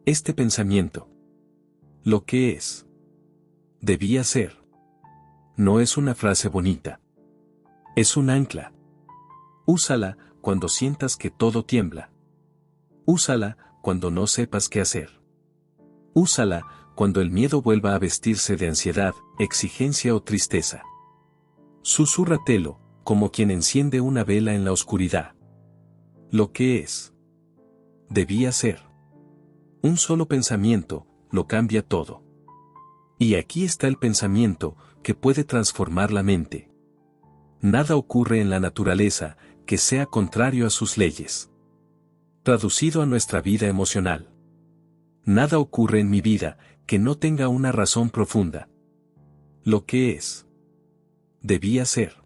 Este pensamiento. Lo que es. Debía ser. No es una frase bonita. Es un ancla. Úsala cuando sientas que todo tiembla. Úsala cuando no sepas qué hacer. Úsala cuando el miedo vuelva a vestirse de ansiedad, exigencia o tristeza. Susúrratelo, como quien enciende una vela en la oscuridad. Lo que es. Debía ser. Un solo pensamiento, lo cambia todo. Y aquí está el pensamiento, que puede transformar la mente. Nada ocurre en la naturaleza, que sea contrario a sus leyes. Traducido a nuestra vida emocional. Nada ocurre en mi vida, que no tenga una razón profunda. Lo que es. Debía ser.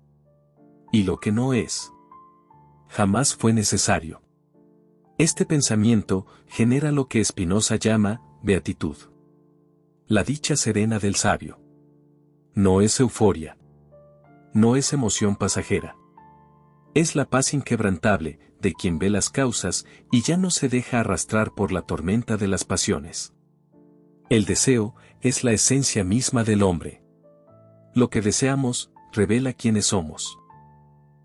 Y lo que no es. Jamás fue necesario. Este pensamiento genera lo que Spinoza llama beatitud. La dicha serena del sabio. No es euforia. No es emoción pasajera. Es la paz inquebrantable de quien ve las causas y ya no se deja arrastrar por la tormenta de las pasiones. El deseo es la esencia misma del hombre. Lo que deseamos revela quiénes somos.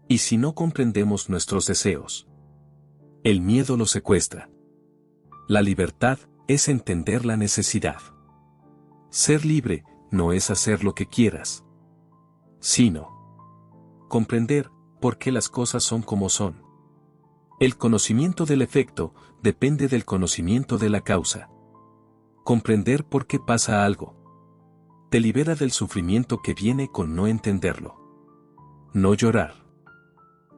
Y si no comprendemos nuestros deseos, el miedo los secuestra. La libertad es entender la necesidad. Ser libre no es hacer lo que quieras, sino comprender por qué las cosas son como son. El conocimiento del efecto depende del conocimiento de la causa. Comprender por qué pasa algo te libera del sufrimiento que viene con no entenderlo. No llorar.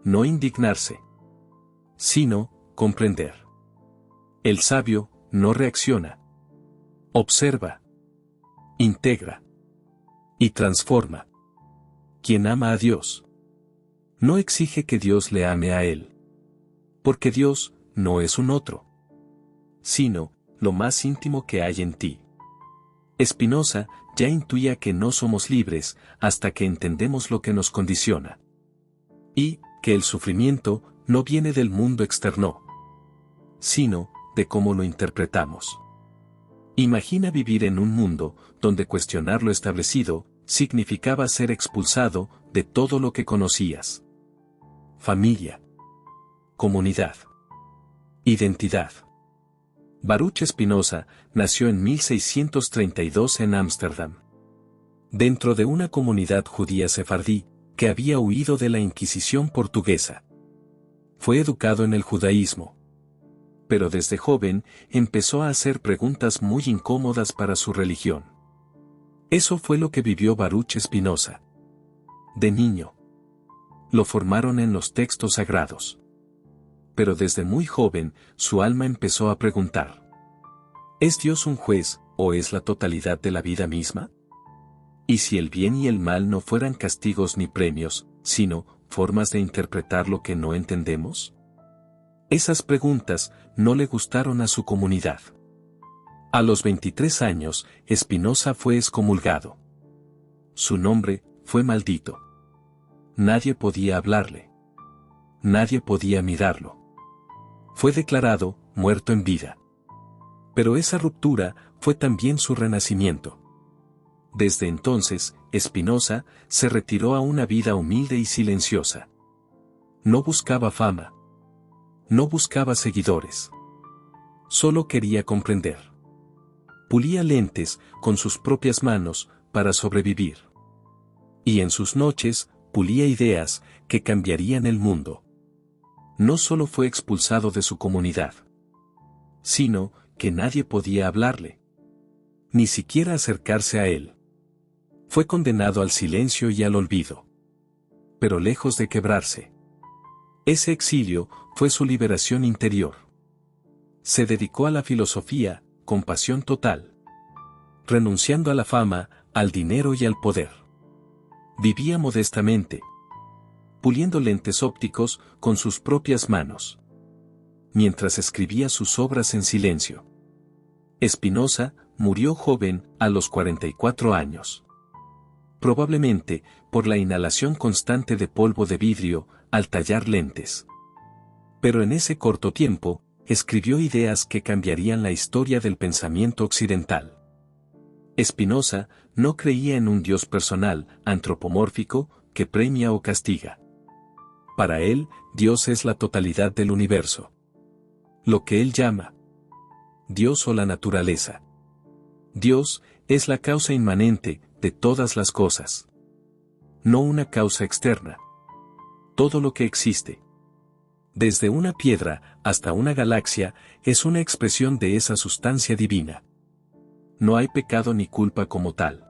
No indignarse. Sino comprender. El sabio no reacciona. Observa. Integra. Y transforma. Quien ama a Dios no exige que Dios le ame a él. Porque Dios no es un otro, sino lo más íntimo que hay en ti. Spinoza ya intuía que no somos libres hasta que entendemos lo que nos condiciona. Y que el sufrimiento no viene del mundo externo, sino de cómo lo interpretamos. Imagina vivir en un mundo donde cuestionar lo establecido significaba ser expulsado de todo lo que conocías. Familia. Comunidad. Identidad. Baruch Spinoza nació en 1632 en Ámsterdam. Dentro de una comunidad judía sefardí, que había huido de la Inquisición portuguesa. Fue educado en el judaísmo. Pero desde joven empezó a hacer preguntas muy incómodas para su religión. Eso fue lo que vivió Baruch Spinoza. De niño. Lo formaron en los textos sagrados. Pero desde muy joven, su alma empezó a preguntar: ¿es Dios un juez, o es la totalidad de la vida misma? ¿Y si el bien y el mal no fueran castigos ni premios, sino formas de interpretar lo que no entendemos? Esas preguntas no le gustaron a su comunidad. A los 23 años, Spinoza fue excomulgado. Su nombre fue maldito. Nadie podía hablarle. Nadie podía mirarlo. Fue declarado muerto en vida. Pero esa ruptura fue también su renacimiento. Desde entonces, Spinoza se retiró a una vida humilde y silenciosa. No buscaba fama. No buscaba seguidores. Solo quería comprender. Pulía lentes con sus propias manos para sobrevivir. Y en sus noches, pulía ideas que cambiarían el mundo. No solo fue expulsado de su comunidad, sino que nadie podía hablarle, ni siquiera acercarse a él. Fue condenado al silencio y al olvido. Pero lejos de quebrarse, ese exilio fue su liberación interior. Se dedicó a la filosofía, con pasión total, renunciando a la fama, al dinero y al poder. Vivía modestamente, puliendo lentes ópticos con sus propias manos, mientras escribía sus obras en silencio. Spinoza murió joven, a los 44 años. Probablemente, por la inhalación constante de polvo de vidrio, al tallar lentes. Pero en ese corto tiempo, escribió ideas que cambiarían la historia del pensamiento occidental. Spinoza no creía en un Dios personal, antropomórfico, que premia o castiga. Para él, Dios es la totalidad del universo. Lo que él llama Dios o la naturaleza. Dios es la causa inmanente de todas las cosas. No una causa externa. Todo lo que existe, desde una piedra hasta una galaxia, es una expresión de esa sustancia divina. No hay pecado ni culpa como tal,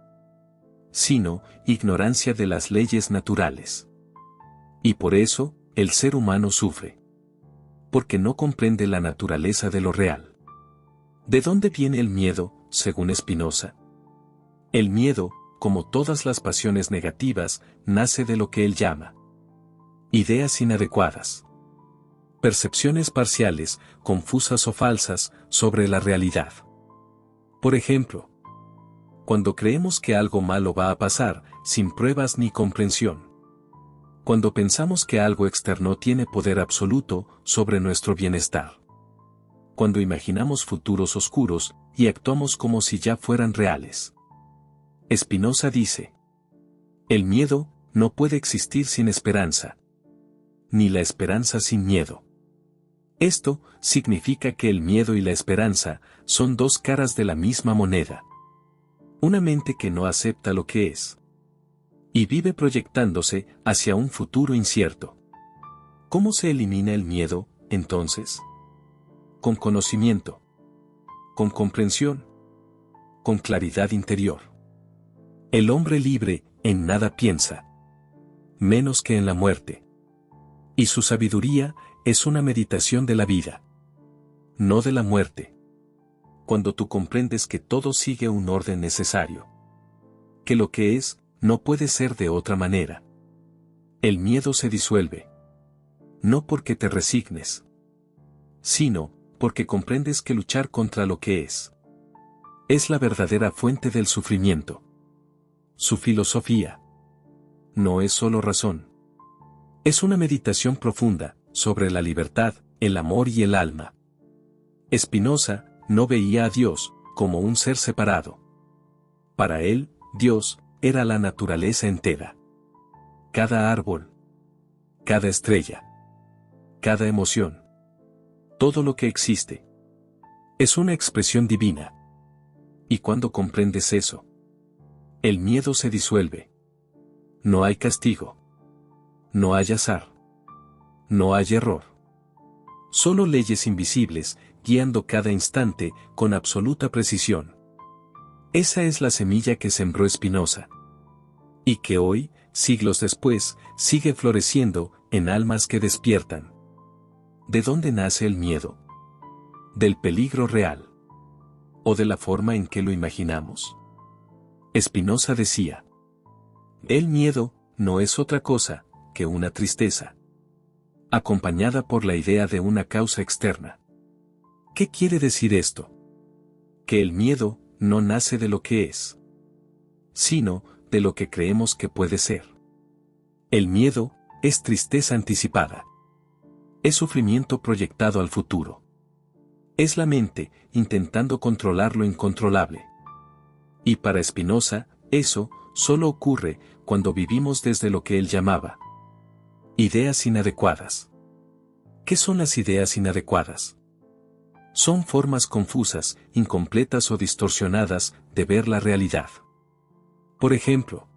sino ignorancia de las leyes naturales. Y por eso, el ser humano sufre. Porque no comprende la naturaleza de lo real. ¿De dónde viene el miedo, según Spinoza? El miedo, como todas las pasiones negativas, nace de lo que él llama ideas inadecuadas. Percepciones parciales, confusas o falsas, sobre la realidad. Por ejemplo, cuando creemos que algo malo va a pasar, sin pruebas ni comprensión. Cuando pensamos que algo externo tiene poder absoluto sobre nuestro bienestar. Cuando imaginamos futuros oscuros y actuamos como si ya fueran reales. Spinoza dice: el miedo no puede existir sin esperanza, ni la esperanza sin miedo. Esto significa que el miedo y la esperanza son dos caras de la misma moneda. Una mente que no acepta lo que es y vive proyectándose hacia un futuro incierto. ¿Cómo se elimina el miedo, entonces? Con conocimiento, con comprensión, con claridad interior. El hombre libre en nada piensa, menos que en la muerte. Y su sabiduría es una meditación de la vida, no de la muerte. Cuando tú comprendes que todo sigue un orden necesario, que lo que es, no puede ser de otra manera. El miedo se disuelve. No porque te resignes, sino porque comprendes que luchar contra lo que es la verdadera fuente del sufrimiento. Su filosofía no es solo razón. Es una meditación profunda sobre la libertad, el amor y el alma. Spinoza no veía a Dios como un ser separado. Para él, Dios era la naturaleza entera. Cada árbol, cada estrella, cada emoción, todo lo que existe, es una expresión divina. Y cuando comprendes eso, el miedo se disuelve. No hay castigo. No hay azar. No hay error. Solo leyes invisibles, guiando cada instante con absoluta precisión. Esa es la semilla que sembró Spinoza. Y que hoy, siglos después, sigue floreciendo en almas que despiertan. ¿De dónde nace el miedo? ¿Del peligro real? ¿O de la forma en que lo imaginamos? Spinoza decía: el miedo no es otra cosa que una tristeza, acompañada por la idea de una causa externa. ¿Qué quiere decir esto? Que el miedo no nace de lo que es, sino de lo que creemos que puede ser. El miedo es tristeza anticipada. Es sufrimiento proyectado al futuro. Es la mente intentando controlar lo incontrolable. Y para Spinoza, eso solo ocurre cuando vivimos desde lo que él llamaba ideas inadecuadas. ¿Qué son las ideas inadecuadas? Son formas confusas, incompletas o distorsionadas de ver la realidad. Por ejemplo,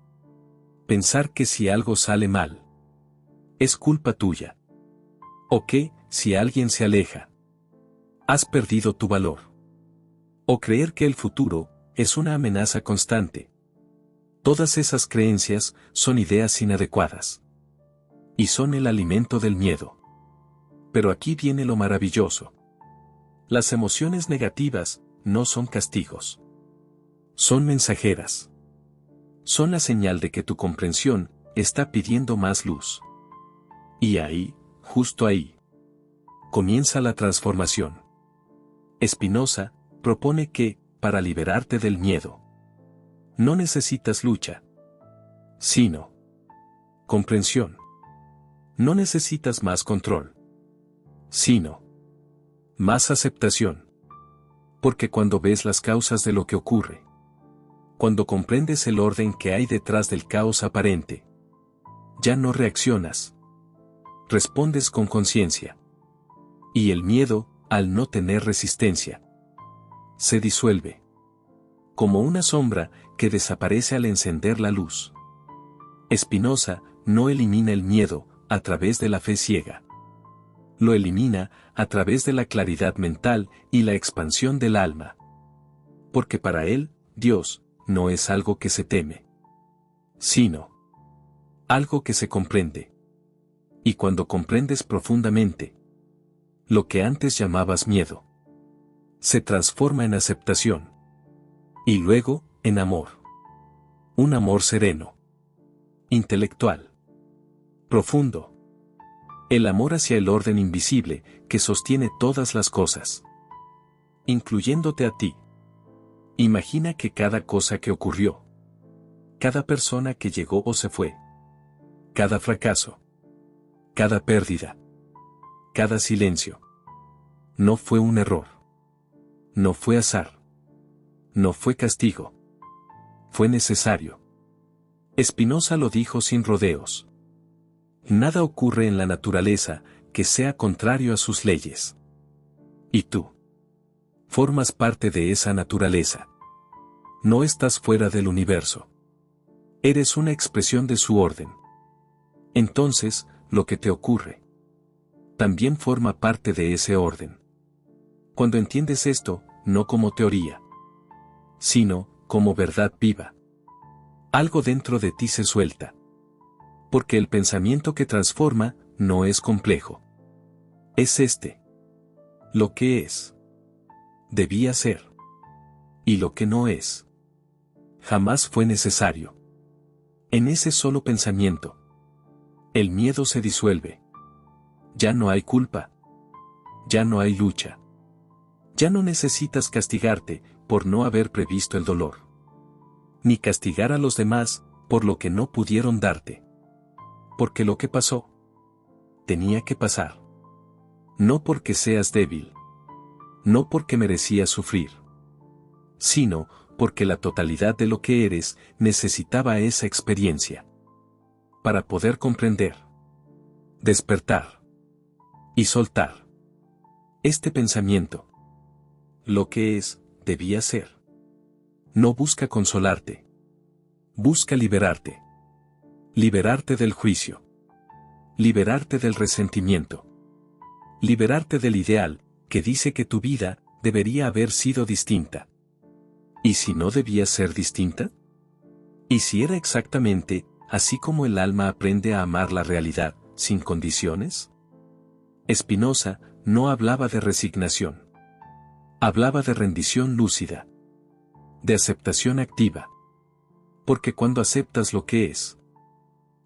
pensar que si algo sale mal, es culpa tuya. O que, si alguien se aleja, has perdido tu valor. O creer que el futuro es una amenaza constante. Todas esas creencias son ideas inadecuadas. Y son el alimento del miedo. Pero aquí viene lo maravilloso. Las emociones negativas no son castigos. Son mensajeras. Son la señal de que tu comprensión está pidiendo más luz. Y ahí, justo ahí, comienza la transformación. Spinoza propone que, para liberarte del miedo, no necesitas lucha, sino comprensión. No necesitas más control, sino Más aceptación. Porque cuando ves las causas de lo que ocurre, cuando comprendes el orden que hay detrás del caos aparente, ya no reaccionas. Respondes con conciencia. Y el miedo, al no tener resistencia, se disuelve. Como una sombra que desaparece al encender la luz. Spinoza no elimina el miedo a través de la fe ciega. Lo elimina a través de la claridad mental y la expansión del alma. Porque para él, Dios, no es algo que se teme, sino algo que se comprende. Y cuando comprendes profundamente lo que antes llamabas miedo, se transforma en aceptación. Y luego, en amor. Un amor sereno, intelectual, profundo. El amor hacia el orden invisible que sostiene todas las cosas, incluyéndote a ti. Imagina que cada cosa que ocurrió, cada persona que llegó o se fue, cada fracaso, cada pérdida, cada silencio, no fue un error, no fue azar, no fue castigo, fue necesario. Spinoza lo dijo sin rodeos. Nada ocurre en la naturaleza que sea contrario a sus leyes. Y tú formas parte de esa naturaleza. No estás fuera del universo. Eres una expresión de su orden. Entonces, lo que te ocurre también forma parte de ese orden. Cuando entiendes esto, no como teoría, sino como verdad viva, algo dentro de ti se suelta. Porque el pensamiento que transforma no es complejo. Es lo que es, debía ser. Y lo que no es, jamás fue necesario. En ese solo pensamiento, el miedo se disuelve. Ya no hay culpa. Ya no hay lucha. Ya no necesitas castigarte por no haber previsto el dolor. Ni castigar a los demás por lo que no pudieron darte. Porque lo que pasó, tenía que pasar. No porque seas débil. No porque merecías sufrir. Sino porque la totalidad de lo que eres necesitaba esa experiencia. Para poder comprender, despertar y soltar. Este pensamiento, lo que es, debía ser. No busca consolarte. Busca liberarte. Liberarte del juicio. Liberarte del resentimiento. Liberarte del ideal, que dice que tu vida debería haber sido distinta. ¿Y si no debía ser distinta? ¿Y si era exactamente así como el alma aprende a amar la realidad, sin condiciones? Spinoza no hablaba de resignación. Hablaba de rendición lúcida. De aceptación activa. Porque cuando aceptas lo que es,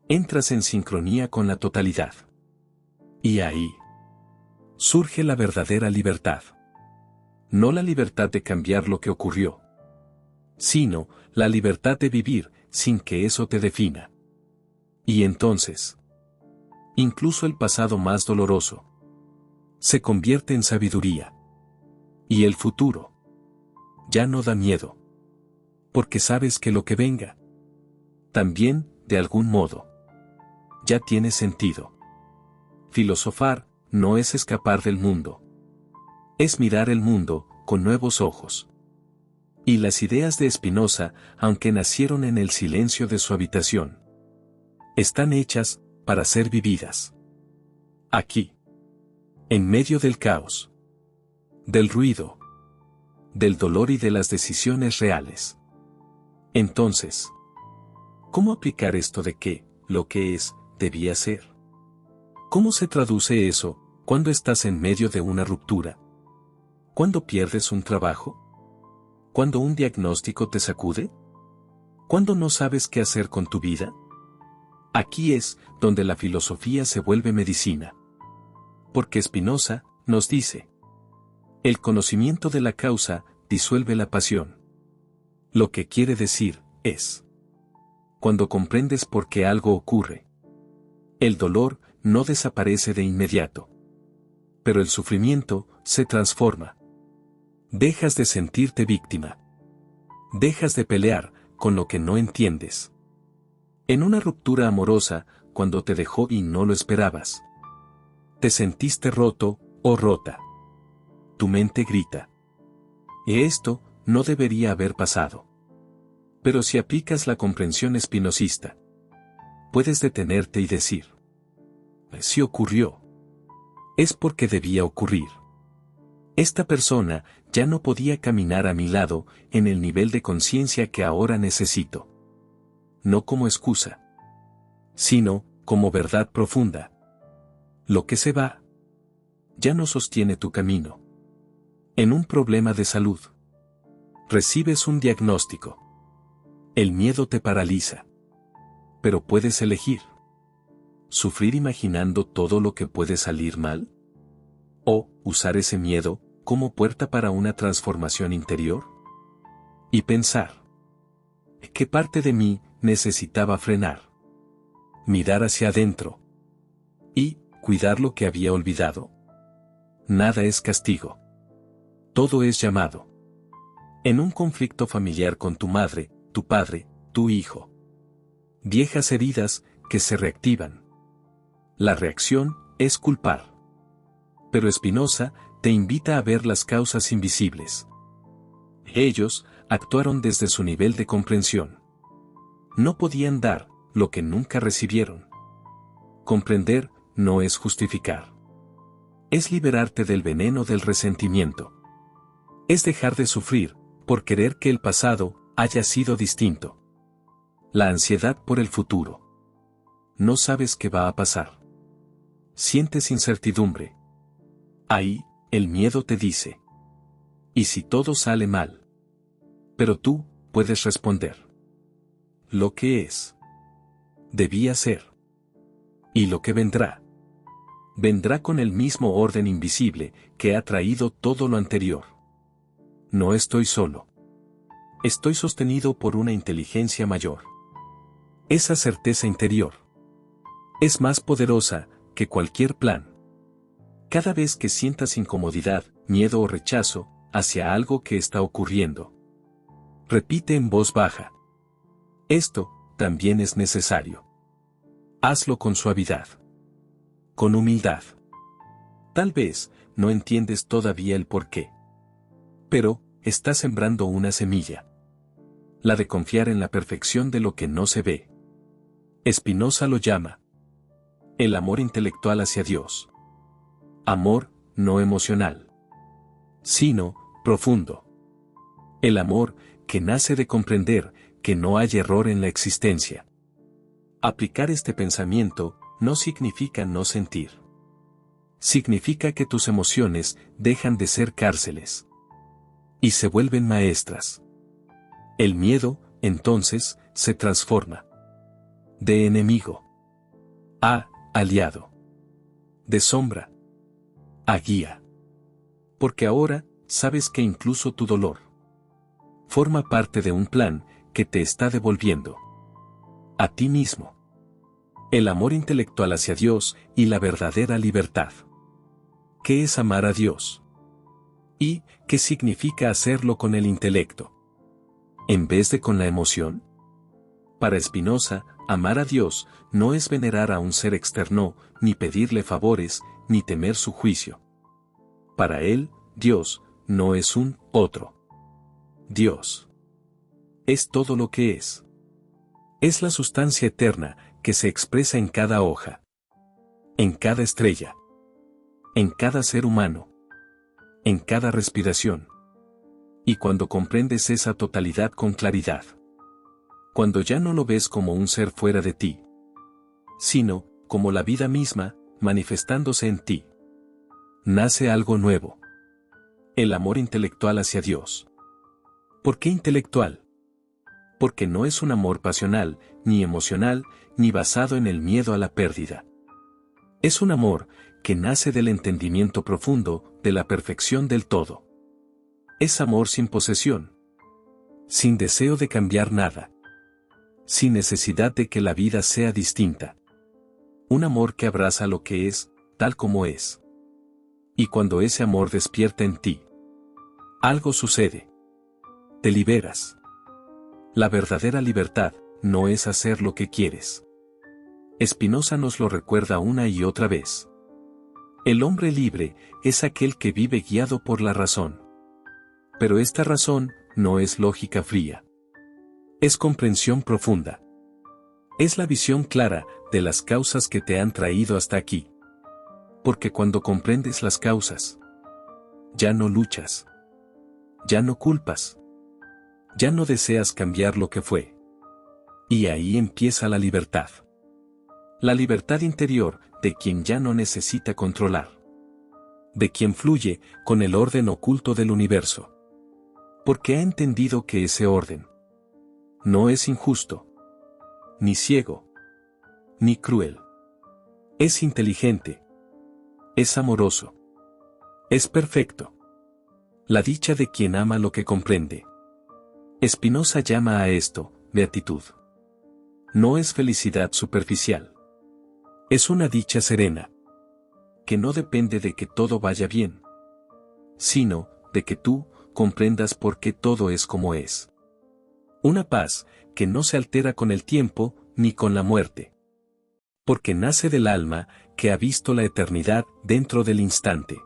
entras en sincronía con la totalidad. Y ahí surge la verdadera libertad. No la libertad de cambiar lo que ocurrió, sino la libertad de vivir sin que eso te defina. Y entonces, incluso el pasado más doloroso se convierte en sabiduría. Y el futuro ya no da miedo. Porque sabes que lo que venga también, de algún modo, ya tiene sentido. Filosofar no es escapar del mundo. Es mirar el mundo con nuevos ojos. Y las ideas de Spinoza, aunque nacieron en el silencio de su habitación, están hechas para ser vividas. Aquí. En medio del caos. Del ruido. Del dolor y de las decisiones reales. Entonces, ¿cómo aplicar esto de que, lo que es, debía ser? ¿Cómo se traduce eso, cuando estás en medio de una ruptura? ¿Cuándo pierdes un trabajo? ¿Cuándo un diagnóstico te sacude? ¿Cuándo no sabes qué hacer con tu vida? Aquí es donde la filosofía se vuelve medicina. Porque Spinoza nos dice: el conocimiento de la causa disuelve la pasión. Lo que quiere decir es: cuando comprendes por qué algo ocurre, el dolor no desaparece de inmediato. Pero el sufrimiento se transforma. Dejas de sentirte víctima. Dejas de pelear con lo que no entiendes. En una ruptura amorosa, cuando te dejó y no lo esperabas, te sentiste roto o rota. Tu mente grita: esto no debería haber pasado. Pero si aplicas la comprensión espinosista, puedes detenerte y decir: si ocurrió, es porque debía ocurrir. Esta persona ya no podía caminar a mi lado en el nivel de conciencia que ahora necesito. No como excusa, sino como verdad profunda. Lo que se va ya no sostiene tu camino. En un problema de salud, recibes un diagnóstico. El miedo te paraliza. Pero puedes elegir: ¿sufrir imaginando todo lo que puede salir mal? ¿O usar ese miedo como puerta para una transformación interior? Y pensar: ¿qué parte de mí necesitaba frenar? Mirar hacia adentro y cuidar lo que había olvidado. Nada es castigo. Todo es llamado. En un conflicto familiar con tu madre, tu padre, tu hijo. Viejas heridas que se reactivan. La reacción es culpar. Pero Spinoza te invita a ver las causas invisibles. Ellos actuaron desde su nivel de comprensión. No podían dar lo que nunca recibieron. Comprender no es justificar. Es liberarte del veneno del resentimiento. Es dejar de sufrir por querer que el pasado haya sido distinto. La ansiedad por el futuro. No sabes qué va a pasar. Sientes incertidumbre. Ahí, el miedo te dice: ¿y si todo sale mal? Pero tú puedes responder: lo que es, debía ser. Y lo que vendrá, vendrá con el mismo orden invisible que ha traído todo lo anterior. No estoy solo. Estoy sostenido por una inteligencia mayor. Esa certeza interior es más poderosa que cualquier plan. Cada vez que sientas incomodidad, miedo o rechazo hacia algo que está ocurriendo, repite en voz baja: esto también es necesario. Hazlo con suavidad. Con humildad. Tal vez no entiendes todavía el porqué. Pero estás sembrando una semilla. La de confiar en la perfección de lo que no se ve. Spinoza lo llama el amor intelectual hacia Dios. Amor no emocional, sino profundo. El amor que nace de comprender que no hay error en la existencia. Aplicar este pensamiento no significa no sentir. Significa que tus emociones dejan de ser cárceles y se vuelven maestras. El miedo, entonces, se transforma de enemigo a aliado, de sombra a guía. Porque ahora sabes que incluso tu dolor forma parte de un plan que te está devolviendo a ti mismo el amor intelectual hacia Dios y la verdadera libertad. ¿Qué es amar a Dios? ¿Y qué significa hacerlo con el intelecto en vez de con la emoción? Para Spinoza, amar a Dios no es venerar a un ser externo, ni pedirle favores, ni temer su juicio. Para él, Dios no es un otro. Dios es todo lo que es. Es la sustancia eterna que se expresa en cada hoja, en cada estrella, en cada ser humano, en cada respiración. Y cuando comprendes esa totalidad con claridad, cuando ya no lo ves como un ser fuera de ti, sino como la vida misma manifestándose en ti, nace algo nuevo. El amor intelectual hacia Dios. ¿Por qué intelectual? Porque no es un amor pasional, ni emocional, ni basado en el miedo a la pérdida. Es un amor que nace del entendimiento profundo de la perfección del todo. Es amor sin posesión, sin deseo de cambiar nada, sin necesidad de que la vida sea distinta. Un amor que abraza lo que es, tal como es. Y cuando ese amor despierta en ti, algo sucede. Te liberas. La verdadera libertad no es hacer lo que quieres. Spinoza nos lo recuerda una y otra vez. El hombre libre es aquel que vive guiado por la razón. Pero esta razón no es lógica fría. Es comprensión profunda. Es la visión clara de las causas que te han traído hasta aquí. Porque cuando comprendes las causas, ya no luchas. Ya no culpas. Ya no deseas cambiar lo que fue. Y ahí empieza la libertad. La libertad interior de quien ya no necesita controlar. De quien fluye con el orden oculto del universo. Porque ha entendido que ese orden no es injusto, ni ciego, ni cruel. Es inteligente. Es amoroso. Es perfecto. La dicha de quien ama lo que comprende. Spinoza llama a esto beatitud. No es felicidad superficial. Es una dicha serena. Que no depende de que todo vaya bien, sino de que tú comprendas por qué todo es como es. Una paz que no se altera con el tiempo ni con la muerte. Porque nace del alma que ha visto la eternidad dentro del instante.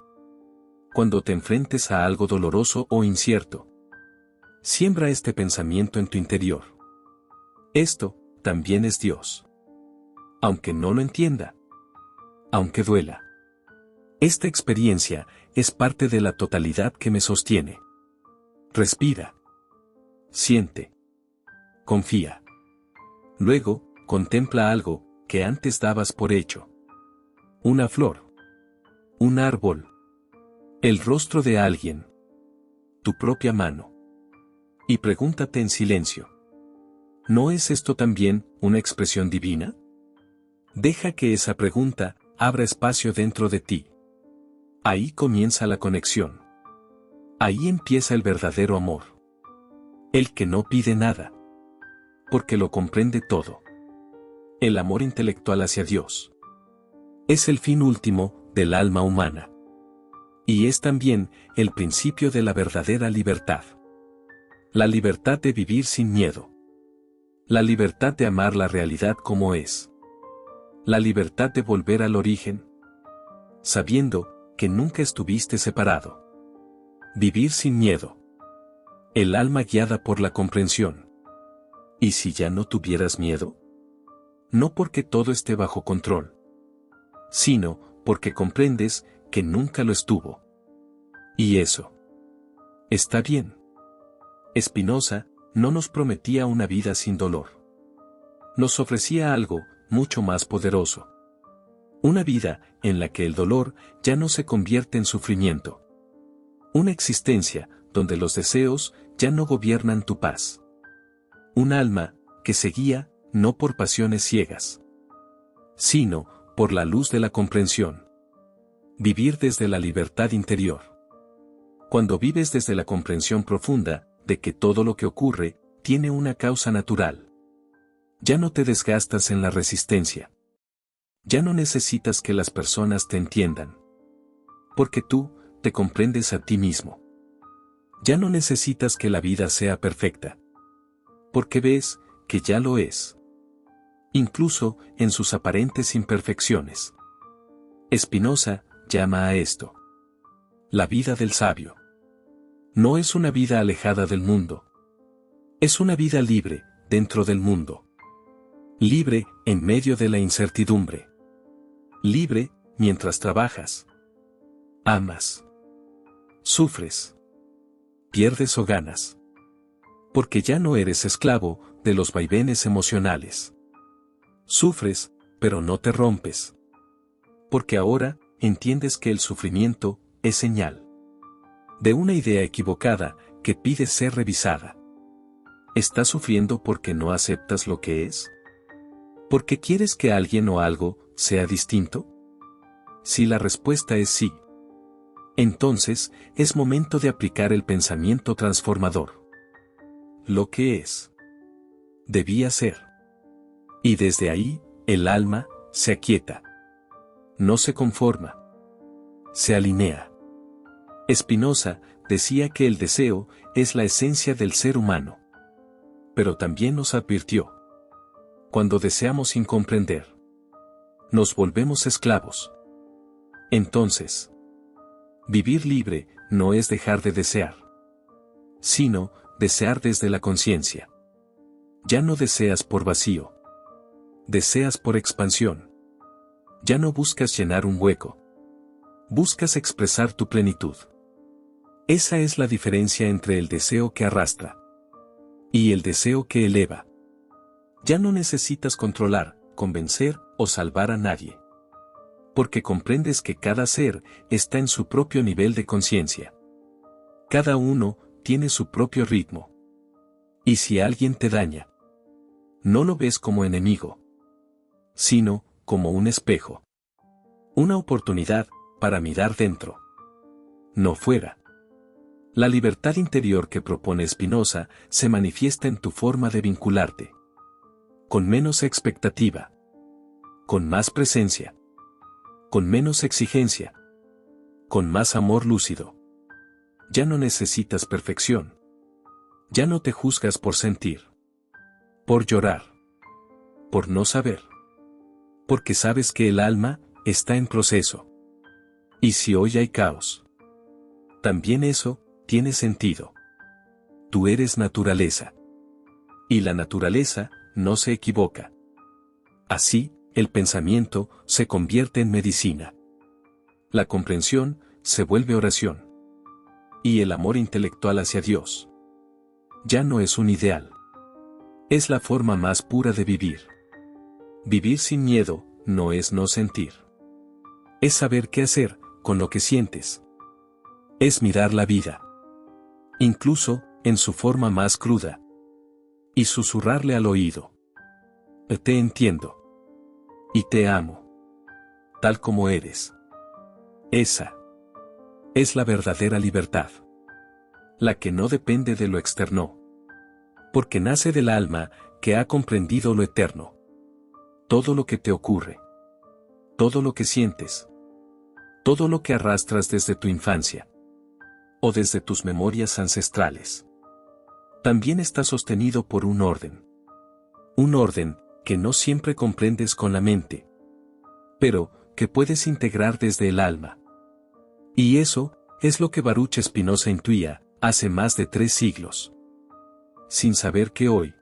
Cuando te enfrentes a algo doloroso o incierto, siembra este pensamiento en tu interior. Esto también es Dios. Aunque no lo entienda. Aunque duela. Esta experiencia es parte de la totalidad que me sostiene. Respira. Siente. Confía. Luego, contempla algo que antes dabas por hecho. Una flor. Un árbol. El rostro de alguien. Tu propia mano. Y pregúntate en silencio. ¿No es esto también una expresión divina? Deja que esa pregunta abra espacio dentro de ti. Ahí comienza la conexión. Ahí empieza el verdadero amor. El que no pide nada. Porque lo comprende todo. El amor intelectual hacia Dios. Es el fin último del alma humana. Y es también el principio de la verdadera libertad. La libertad de vivir sin miedo. La libertad de amar la realidad como es. La libertad de volver al origen. Sabiendo que nunca estuviste separado. Vivir sin miedo. El alma guiada por la comprensión. ¿Y si ya no tuvieras miedo? No porque todo esté bajo control, sino porque comprendes que nunca lo estuvo. Y eso está bien. Spinoza no nos prometía una vida sin dolor. Nos ofrecía algo mucho más poderoso. Una vida en la que el dolor ya no se convierte en sufrimiento. Una existencia donde los deseos ya no gobiernan tu paz. Un alma que se guía no por pasiones ciegas, sino por la luz de la comprensión. Vivir desde la libertad interior. Cuando vives desde la comprensión profunda de que todo lo que ocurre tiene una causa natural. Ya no te desgastas en la resistencia. Ya no necesitas que las personas te entiendan. Porque tú te comprendes a ti mismo. Ya no necesitas que la vida sea perfecta. Porque ves que ya lo es. Incluso en sus aparentes imperfecciones. Spinoza llama a esto la vida del sabio. No es una vida alejada del mundo. Es una vida libre dentro del mundo. Libre en medio de la incertidumbre. Libre mientras trabajas. Amas. Sufres. Pierdes o ganas. Porque ya no eres esclavo de los vaivenes emocionales. Sufres, pero no te rompes. Porque ahora entiendes que el sufrimiento es señal de una idea equivocada que pide ser revisada. ¿Estás sufriendo porque no aceptas lo que es? ¿Porque quieres que alguien o algo sea distinto? Si la respuesta es sí, entonces es momento de aplicar el pensamiento transformador. Lo que es, debía ser. Y desde ahí, el alma se aquieta. No se conforma. Se alinea. Spinoza decía que el deseo es la esencia del ser humano. Pero también nos advirtió: cuando deseamos sin comprender, nos volvemos esclavos. Entonces, vivir libre no es dejar de desear, sino desear desde la conciencia. Ya no deseas por vacío. Deseas por expansión. Ya no buscas llenar un hueco. Buscas expresar tu plenitud. Esa es la diferencia entre el deseo que arrastra y el deseo que eleva. Ya no necesitas controlar, convencer o salvar a nadie. Porque comprendes que cada ser está en su propio nivel de conciencia. Cada uno tiene su propio ritmo. Y si alguien te daña, no lo ves como enemigo, sino como un espejo. Una oportunidad para mirar dentro, no fuera. La libertad interior que propone Spinoza se manifiesta en tu forma de vincularte. Con menos expectativa. Con más presencia. Con menos exigencia. Con más amor lúcido. Ya no necesitas perfección. Ya no te juzgas por sentir. Por llorar. Por no saber. Porque sabes que el alma está en proceso. Y si hoy hay caos, también eso tiene sentido. Tú eres naturaleza. Y la naturaleza no se equivoca. Así, el pensamiento se convierte en medicina. La comprensión se vuelve oración. Y el amor intelectual hacia Dios ya no es un ideal. Es la forma más pura de vivir. Vivir sin miedo no es no sentir. Es saber qué hacer con lo que sientes. Es mirar la vida, incluso en su forma más cruda, y susurrarle al oído: te entiendo. Y te amo. Tal como eres. Esa es la verdadera libertad. La que no depende de lo externo. Porque nace del alma que ha comprendido lo eterno. Todo lo que te ocurre. Todo lo que sientes. Todo lo que arrastras desde tu infancia. O desde tus memorias ancestrales. También está sostenido por un orden. Un orden que no siempre comprendes con la mente. Pero que puedes integrar desde el alma. Y eso es lo que Baruch Spinoza intuía hace más de 3 siglos. Sin saber que hoy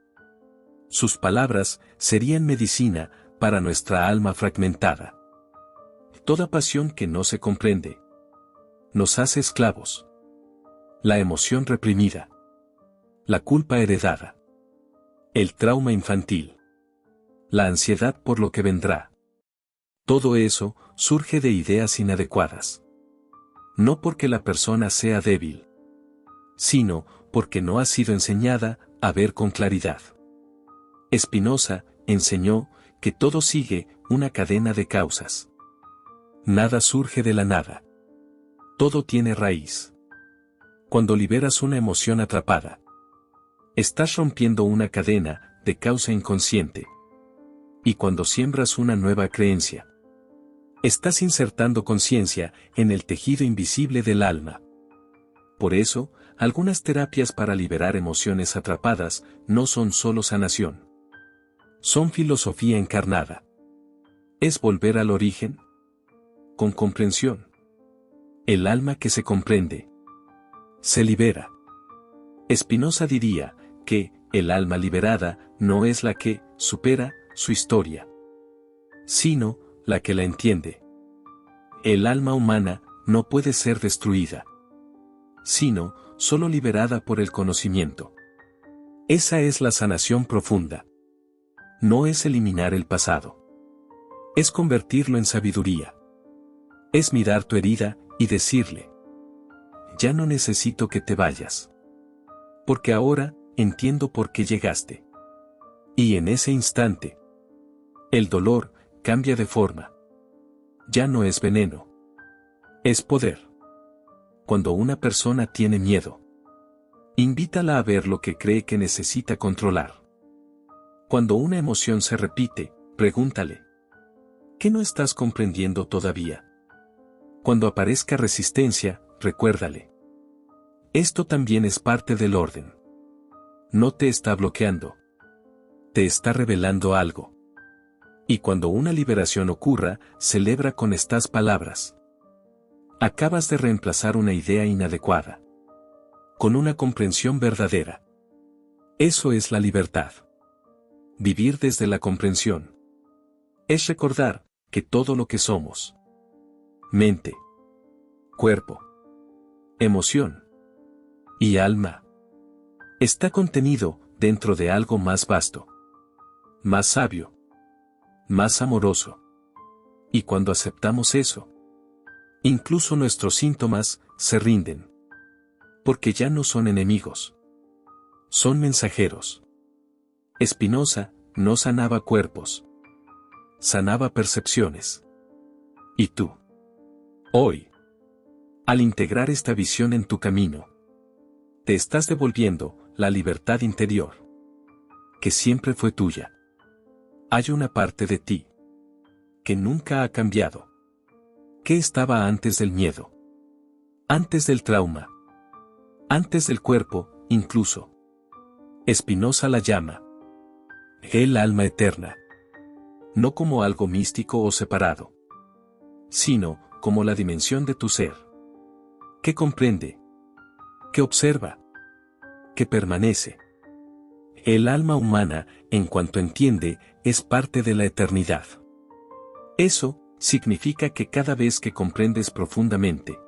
sus palabras serían medicina para nuestra alma fragmentada. Toda pasión que no se comprende nos hace esclavos. La emoción reprimida. La culpa heredada. El trauma infantil. La ansiedad por lo que vendrá. Todo eso surge de ideas inadecuadas. No porque la persona sea débil, sino porque no ha sido enseñada a ver con claridad. Spinoza enseñó que todo sigue una cadena de causas. Nada surge de la nada. Todo tiene raíz. Cuando liberas una emoción atrapada, estás rompiendo una cadena de causa inconsciente. Y cuando siembras una nueva creencia, estás insertando conciencia en el tejido invisible del alma. Por eso, algunas terapias para liberar emociones atrapadas no son solo sanación. Son filosofía encarnada. Es volver al origen. Con comprensión. El alma que se comprende se libera. Spinoza diría que el alma liberada no es la que supera su historia, sino la que la entiende. El alma humana no puede ser destruida, sino solo liberada por el conocimiento. Esa es la sanación profunda. No es eliminar el pasado. Es convertirlo en sabiduría. Es mirar tu herida y decirle: ya no necesito que te vayas. Porque ahora entiendo por qué llegaste. Y en ese instante, el dolor cambia de forma. Ya no es veneno. Es poder. Cuando una persona tiene miedo, invítala a ver lo que cree que necesita controlar. Cuando una emoción se repite, pregúntale: ¿qué no estás comprendiendo todavía? Cuando aparezca resistencia, recuérdale. Esto también es parte del orden. No te está bloqueando. Te está revelando algo. Y cuando una liberación ocurra, celebra con estas palabras. Acabas de reemplazar una idea inadecuada con una comprensión verdadera. Eso es la libertad. Vivir desde la comprensión es recordar que todo lo que somos, mente, cuerpo, emoción y alma, está contenido dentro de algo más vasto, más sabio, más amoroso. Y cuando aceptamos eso, incluso nuestros síntomas se rinden. Porque ya no son enemigos. Son mensajeros. Spinoza no sanaba cuerpos. Sanaba percepciones. ¿Y tú? Hoy, al integrar esta visión en tu camino, te estás devolviendo la libertad interior, que siempre fue tuya. Hay una parte de ti que nunca ha cambiado. ¿Qué estaba antes del miedo? Antes del trauma. Antes del cuerpo, incluso. Spinoza la llama el alma eterna. No como algo místico o separado, sino como la dimensión de tu ser. Que comprende, que observa, que permanece. El alma humana, en cuanto entiende, es parte de la eternidad. Eso significa que cada vez que comprendes profundamente,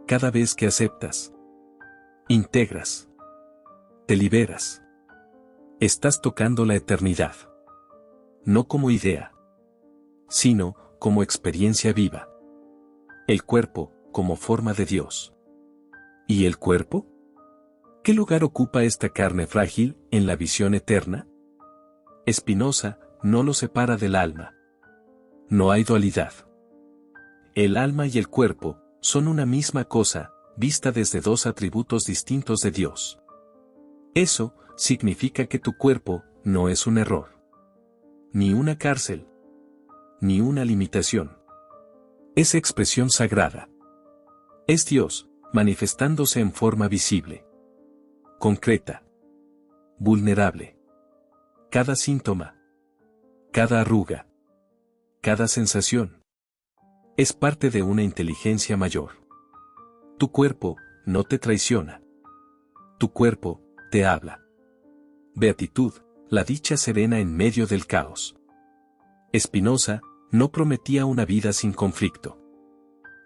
cada vez que aceptas, integras, te liberas, estás tocando la eternidad. No como idea, sino como experiencia viva. El cuerpo, como forma de Dios. ¿Y el cuerpo? ¿Qué lugar ocupa esta carne frágil en la visión eterna? Spinoza no lo separa del alma. No hay dualidad. El alma y el cuerpo son una misma cosa, vista desde dos atributos distintos de Dios. Eso significa que tu cuerpo no es un error, ni una cárcel, ni una limitación. Es expresión sagrada. Es Dios, manifestándose en forma visible, concreta, vulnerable. Cada síntoma, cada arruga, cada sensación, es parte de una inteligencia mayor. Tu cuerpo no te traiciona. Tu cuerpo te habla. Beatitud, la dicha serena en medio del caos. Spinoza no prometía una vida sin conflicto.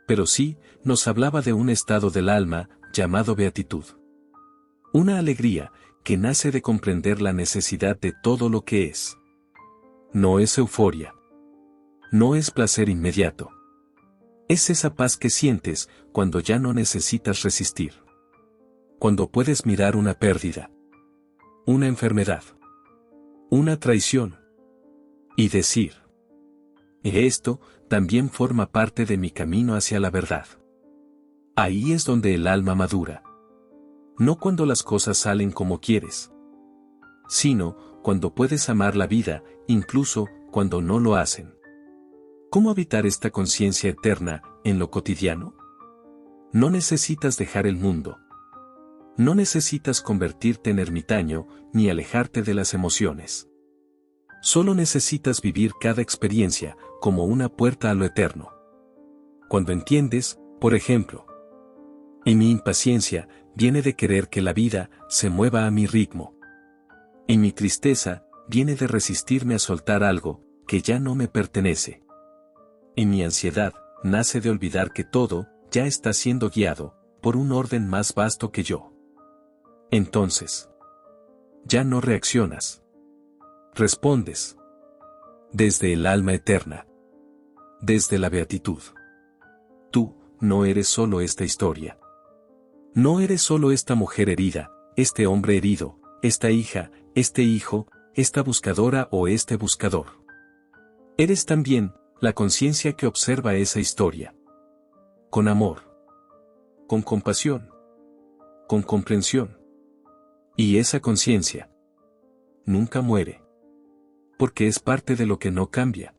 Pero sí, nos hablaba de un estado del alma, llamado beatitud. Una alegría, que nace de comprender la necesidad de todo lo que es. No es euforia. No es placer inmediato. Es esa paz que sientes cuando ya no necesitas resistir. Cuando puedes mirar una pérdida, una enfermedad, una traición, y decir: esto también forma parte de mi camino hacia la verdad. Ahí es donde el alma madura. No cuando las cosas salen como quieres, sino cuando puedes amar la vida, incluso cuando no lo hacen. ¿Cómo habitar esta conciencia eterna en lo cotidiano? No necesitas dejar el mundo. No necesitas convertirte en ermitaño, ni alejarte de las emociones. Solo necesitas vivir cada experiencia como una puerta a lo eterno. Cuando entiendes, por ejemplo, y mi impaciencia viene de querer que la vida se mueva a mi ritmo. Y mi tristeza viene de resistirme a soltar algo que ya no me pertenece. Y mi ansiedad nace de olvidar que todo ya está siendo guiado por un orden más vasto que yo. Entonces, ya no reaccionas. Respondes. Desde el alma eterna. Desde la beatitud. Tú no eres solo esta historia. No eres solo esta mujer herida, este hombre herido, esta hija, este hijo, esta buscadora o este buscador. Eres también la conciencia que observa esa historia. Con amor. Con compasión. Con comprensión. Y esa conciencia nunca muere. Porque es parte de lo que no cambia.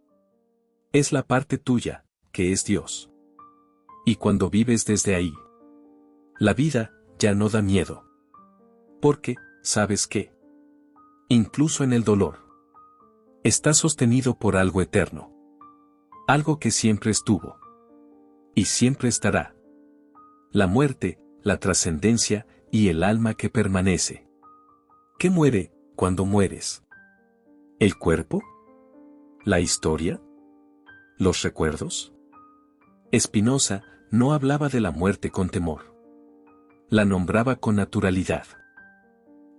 Es la parte tuya, que es Dios. Y cuando vives desde ahí, la vida ya no da miedo. Porque, ¿sabes qué? Incluso en el dolor, está sostenido por algo eterno. Algo que siempre estuvo. Y siempre estará. La muerte, la trascendencia y el alma que permanece. ¿Qué muere cuando mueres? ¿El cuerpo? ¿La historia? ¿Los recuerdos? Spinoza no hablaba de la muerte con temor. La nombraba con naturalidad.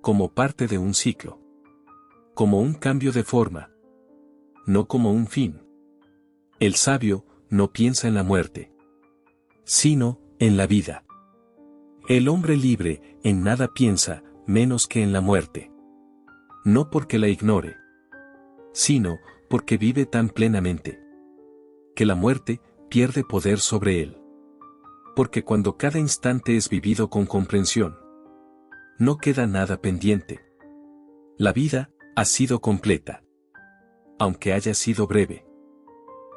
Como parte de un ciclo. Como un cambio de forma. No como un fin. El sabio no piensa en la muerte, sino en la vida. El hombre libre en nada piensa menos que en la muerte. No porque la ignore, sino porque vive tan plenamente que la muerte pierde poder sobre él. Porque cuando cada instante es vivido con comprensión, no queda nada pendiente. La vida ha sido completa, aunque haya sido breve.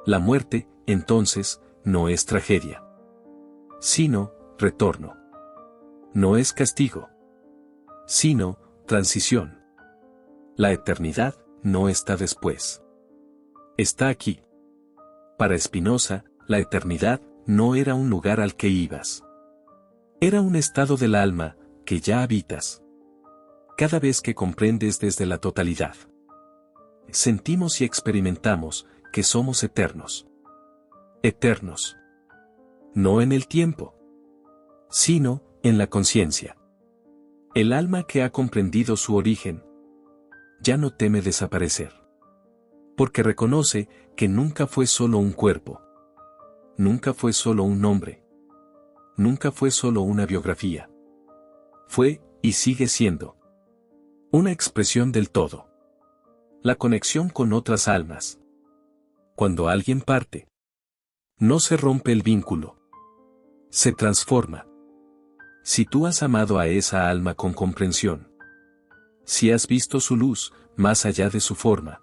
La muerte, entonces, no es tragedia, sino retorno. No es castigo, sino transición. La eternidad no está después. Está aquí. Para Spinoza, la eternidad no era un lugar al que ibas. Era un estado del alma que ya habitas. Cada vez que comprendes desde la totalidad, sentimos y experimentamos que somos eternos. Eternos. No en el tiempo, sino en la conciencia. El alma que ha comprendido su origen ya no teme desaparecer. Porque reconoce que nunca fue solo un cuerpo. Nunca fue solo un nombre. Nunca fue solo una biografía. Fue, y sigue siendo, una expresión del todo. La conexión con otras almas. Cuando alguien parte, no se rompe el vínculo. Se transforma. Si tú has amado a esa alma con comprensión, si has visto su luz más allá de su forma,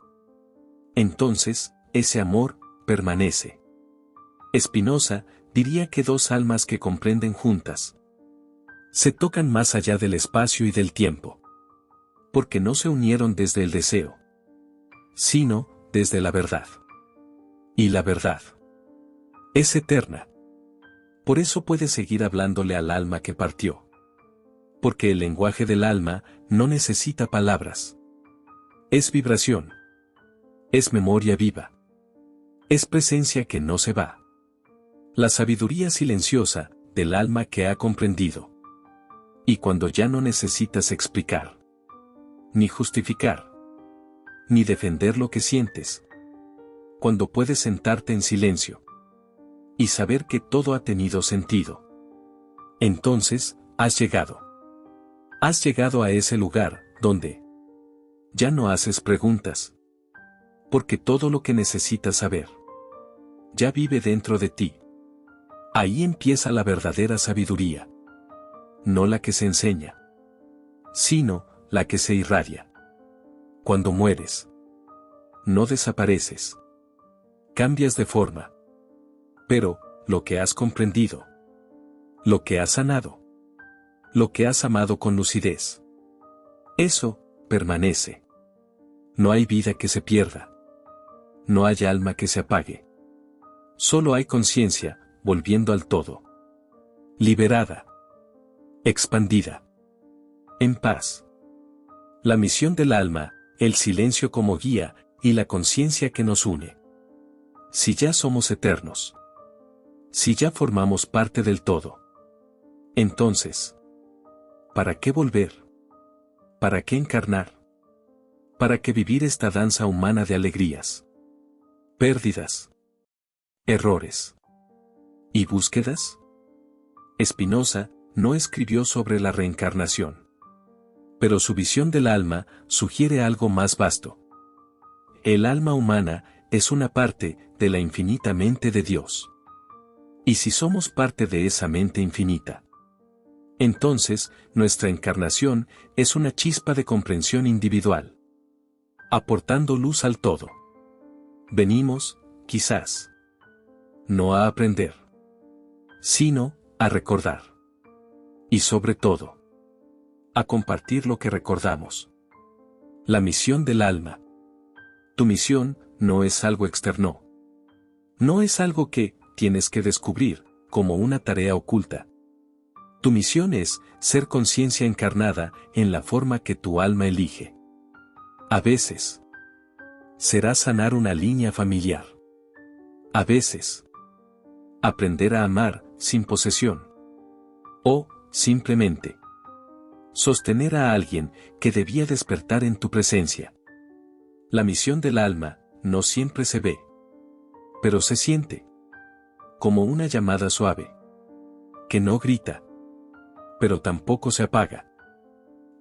entonces, ese amor permanece. Spinoza diría que dos almas que comprenden juntas se tocan más allá del espacio y del tiempo, porque no se unieron desde el deseo, sino desde la verdad. Y la verdad es eterna. Por eso puede seguir hablándole al alma que partió. Porque el lenguaje del alma no necesita palabras. Es vibración. Es memoria viva. Es presencia que no se va. La sabiduría silenciosa del alma que ha comprendido. Y cuando ya no necesitas explicar, ni justificar, ni defender lo que sientes. Cuando puedes sentarte en silencio y saber que todo ha tenido sentido. Entonces, has llegado. Has llegado a ese lugar donde ya no haces preguntas. Porque todo lo que necesitas saber ya vive dentro de ti. Ahí empieza la verdadera sabiduría. No la que se enseña, sino la que se irradia. Cuando mueres, no desapareces. Cambias de forma. Pero, lo que has comprendido, lo que has sanado, lo que has amado con lucidez, eso permanece. No hay vida que se pierda. No hay alma que se apague. Solo hay conciencia, volviendo al todo. Liberada. Expandida. En paz. La misión del alma, el silencio como guía, y la conciencia que nos une. Si ya somos eternos. Si ya formamos parte del todo. Entonces, ¿para qué volver? ¿Para qué encarnar? ¿Para qué vivir esta danza humana de alegrías, pérdidas, errores y búsquedas? Spinoza no escribió sobre la reencarnación. Pero su visión del alma sugiere algo más vasto. El alma humana es una parte de la infinita mente de Dios. Y si somos parte de esa mente infinita, entonces nuestra encarnación es una chispa de comprensión individual, aportando luz al todo. Venimos, quizás, no a aprender, sino a recordar. Y sobre todo, a compartir lo que recordamos. La misión del alma. Tu misión no es algo externo. No es algo que tienes que descubrir, como una tarea oculta. Tu misión es ser conciencia encarnada en la forma que tu alma elige. A veces, será sanar una línea familiar. A veces, aprender a amar sin posesión. O, simplemente, sostener a alguien que debía despertar en tu presencia. La misión del alma no siempre se ve, pero se siente, como una llamada suave, que no grita, pero tampoco se apaga.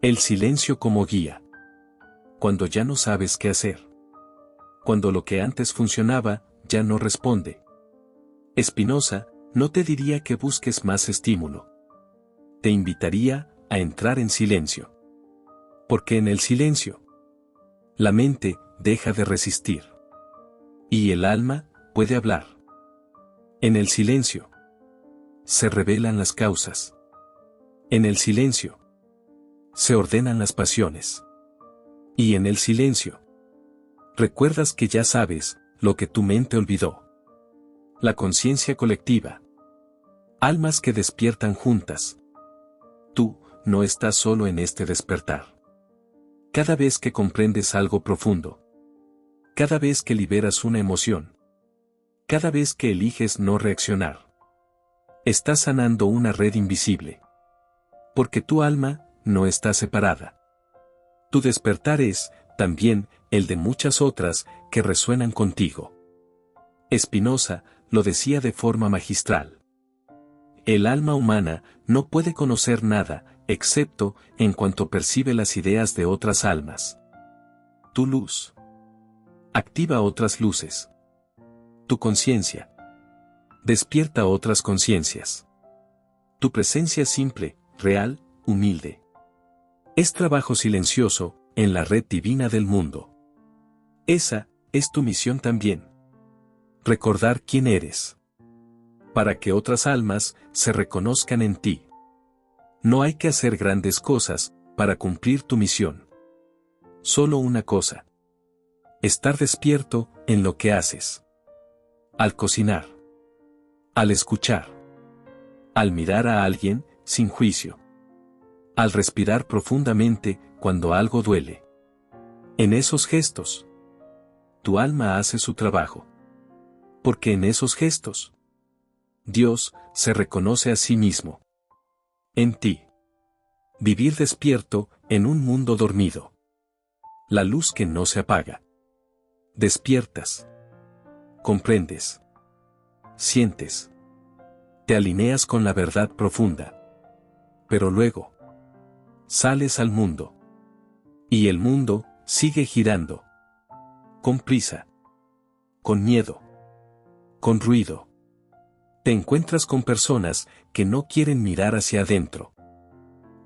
El silencio como guía. Cuando ya no sabes qué hacer. Cuando lo que antes funcionaba, ya no responde. Spinoza no te diría que busques más estímulo. Te invitaría a entrar en silencio. Porque en el silencio, la mente deja de resistir. Y el alma puede hablar. En el silencio, se revelan las causas. En el silencio, se ordenan las pasiones. Y en el silencio, recuerdas que ya sabes lo que tu mente olvidó. La conciencia colectiva. Almas que despiertan juntas. Tú no estás solo en este despertar. Cada vez que comprendes algo profundo. Cada vez que liberas una emoción. Cada vez que eliges no reaccionar. Estás sanando una red invisible. Porque tu alma no está separada. Tu despertar es, también, el de muchas otras que resuenan contigo. Spinoza lo decía de forma magistral. El alma humana no puede conocer nada, excepto en cuanto percibe las ideas de otras almas. Tu luz activa otras luces. Tu conciencia despierta otras conciencias. Tu presencia simple, real, humilde. Es trabajo silencioso en la red divina del mundo. Esa es tu misión también. Recordar quién eres. Para que otras almas se reconozcan en ti. No hay que hacer grandes cosas para cumplir tu misión. Solo una cosa. Estar despierto en lo que haces. Al cocinar. Al escuchar. Al mirar a alguien sin juicio. Al respirar profundamente cuando algo duele. En esos gestos, tu alma hace su trabajo. Porque en esos gestos, Dios se reconoce a sí mismo. En ti. Vivir despierto en un mundo dormido. La luz que no se apaga. Despiertas. Comprendes. Sientes. Te alineas con la verdad profunda. Pero luego, sales al mundo. Y el mundo sigue girando. Con prisa. Con miedo. Con ruido. Te encuentras con personas que no quieren mirar hacia adentro.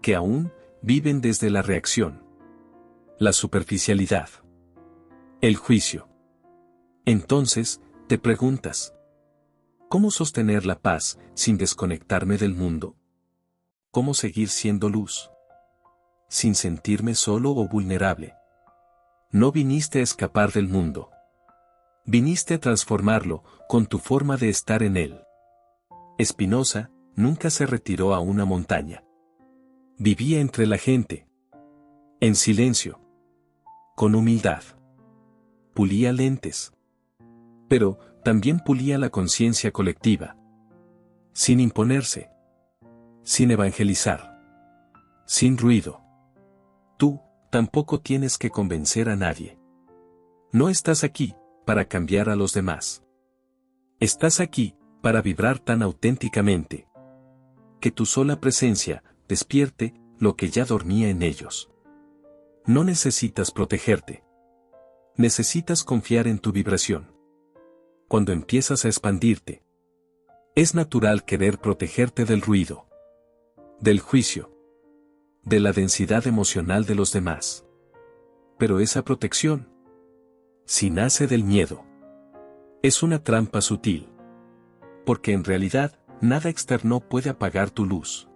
Que aún viven desde la reacción. La superficialidad. El juicio. Entonces, te preguntas. ¿Cómo sostener la paz sin desconectarme del mundo? ¿Cómo seguir siendo luz? Sin sentirme solo o vulnerable. No viniste a escapar del mundo. Viniste a transformarlo con tu forma de estar en él. Spinoza nunca se retiró a una montaña. Vivía entre la gente. En silencio. Con humildad. Pulía lentes. Pero también pulía la conciencia colectiva. Sin imponerse. Sin evangelizar. Sin ruido. Tú tampoco tienes que convencer a nadie. No estás aquí para cambiar a los demás. Estás aquí para vibrar tan auténticamente que tu sola presencia despierte lo que ya dormía en ellos. No necesitas protegerte. Necesitas confiar en tu vibración. Cuando empiezas a expandirte, es natural querer protegerte del ruido, del juicio, de la densidad emocional de los demás. Pero esa protección, si nace del miedo, es una trampa sutil. Porque en realidad Nada externo puede apagar tu luz.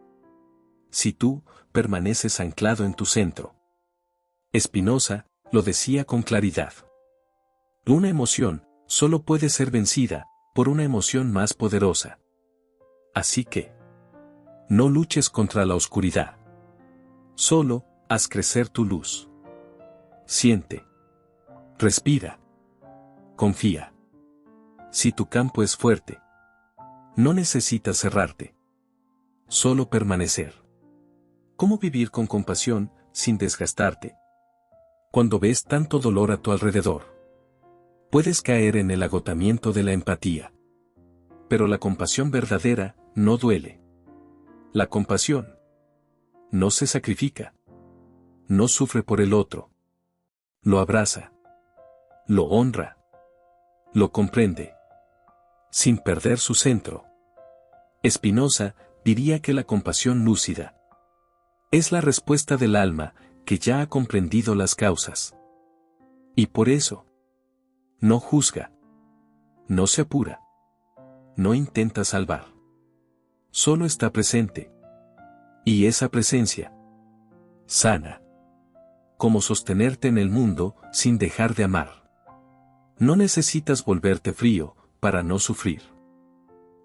Si tú permaneces anclado en tu centro. Spinoza lo decía con claridad. Una emoción solo puede ser vencida por una emoción más poderosa. Así que, no luches contra la oscuridad. Solo haz crecer tu luz. Siente. Respira. Confía. Si tu campo es fuerte, no necesitas cerrarte. Solo permanecer. ¿Cómo vivir con compasión sin desgastarte? Cuando ves tanto dolor a tu alrededor, puedes caer en el agotamiento de la empatía. Pero la compasión verdadera no duele. La compasión no se sacrifica. No sufre por el otro. Lo abraza. Lo honra. Lo comprende. Sin perder su centro. Spinoza diría que la compasión lúcida es la respuesta del alma que ya ha comprendido las causas. Y por eso, no juzga. No se apura. No intenta salvar. Solo está presente. Y esa presencia sana. Como sostenerte en el mundo sin dejar de amar. No necesitas volverte frío para no sufrir.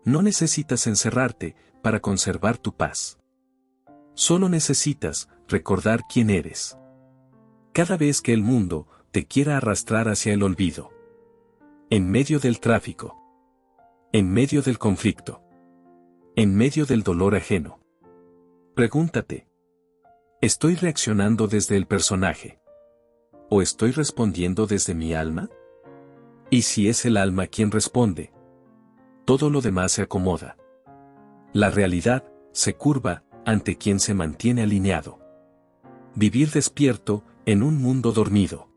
No necesitas encerrarte para conservar tu paz. Solo necesitas recordar quién eres. Cada vez que el mundo te quiera arrastrar hacia el olvido. En medio del tráfico. En medio del conflicto. En medio del dolor ajeno. Pregúntate. ¿Estoy reaccionando desde el personaje? ¿O estoy respondiendo desde mi alma? Y si es el alma quien responde, todo lo demás se acomoda. La realidad se curva ante quien se mantiene alineado. Vivir despierto en un mundo dormido.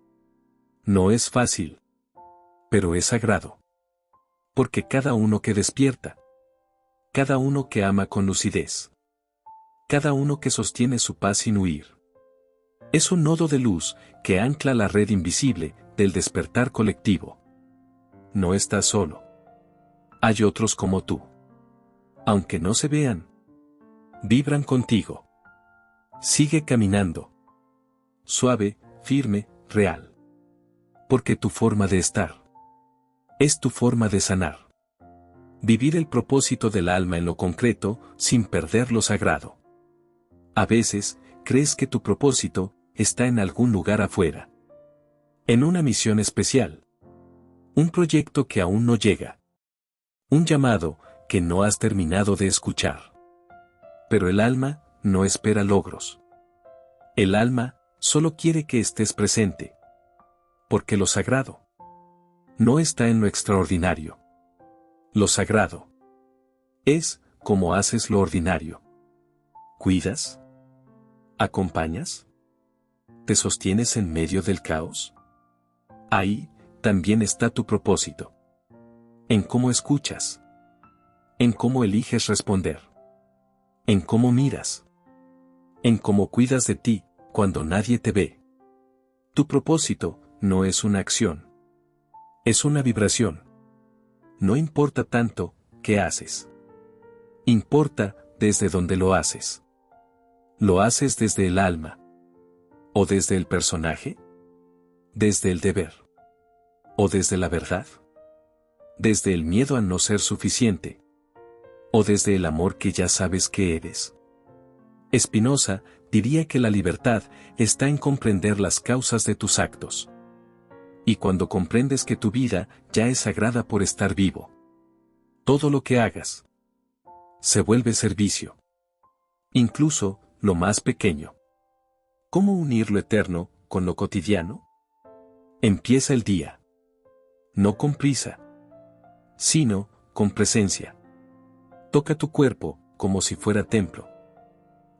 No es fácil, pero es sagrado. Porque cada uno que despierta, cada uno que ama con lucidez, cada uno que sostiene su paz sin huir, es un nodo de luz que ancla la red invisible del despertar colectivo. No estás solo. Hay otros como tú. Aunque no se vean, vibran contigo. Sigue caminando. Suave, firme, real. Porque tu forma de estar es tu forma de sanar. Vivir el propósito del alma en lo concreto sin perder lo sagrado. A veces, crees que tu propósito está en algún lugar afuera. En una misión especial. Un proyecto que aún no llega. Un llamado que no has terminado de escuchar. Pero el alma no espera logros. El alma solo quiere que estés presente. Porque lo sagrado no está en lo extraordinario. Lo sagrado es como haces lo ordinario. ¿Cuidas? ¿Acompañas? ¿Te sostienes en medio del caos? Ahí también está tu propósito. En cómo escuchas. En cómo eliges responder. En cómo miras. En cómo cuidas de ti cuando nadie te ve. Tu propósito no es una acción. Es una vibración. No importa tanto qué haces. Importa desde dónde lo haces. ¿Lo haces desde el alma? ¿O desde el personaje? ¿Desde el deber? ¿O desde la verdad? ¿Desde el miedo a no ser suficiente? ¿O desde el amor que ya sabes que eres? Spinoza diría que la libertad está en comprender las causas de tus actos. Y cuando comprendes que tu vida ya es sagrada por estar vivo, todo lo que hagas se vuelve servicio. Incluso lo más pequeño. ¿Cómo unir lo eterno con lo cotidiano? Empieza el día. No con prisa, sino con presencia. Toca tu cuerpo como si fuera templo.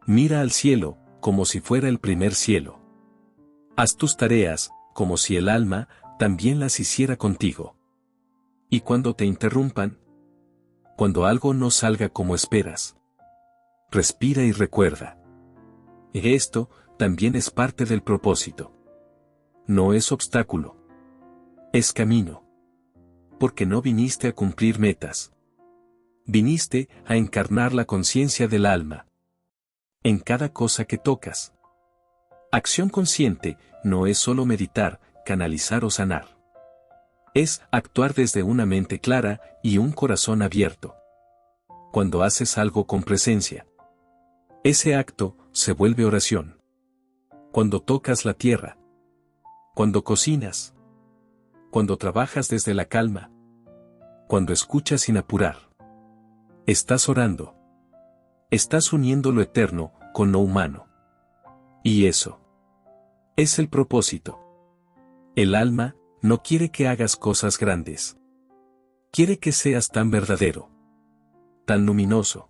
Mira al cielo como si fuera el primer cielo. Haz tus tareas como si el alma también las hiciera contigo. Y cuando te interrumpan, cuando algo no salga como esperas, respira y recuerda. Esto también es parte del propósito. No es obstáculo. Es camino. Porque no viniste a cumplir metas. Viniste a encarnar la conciencia del alma. En cada cosa que tocas. Acción consciente no es solo meditar, canalizar o sanar. Es actuar desde una mente clara y un corazón abierto. Cuando haces algo con presencia, ese acto se vuelve oración. Cuando tocas la tierra, cuando cocinas, cuando trabajas desde la calma, cuando escuchas sin apurar, estás orando. Estás uniendo lo eterno con lo humano. Y eso es el propósito. El alma no quiere que hagas cosas grandes. Quiere que seas tan verdadero, tan luminoso,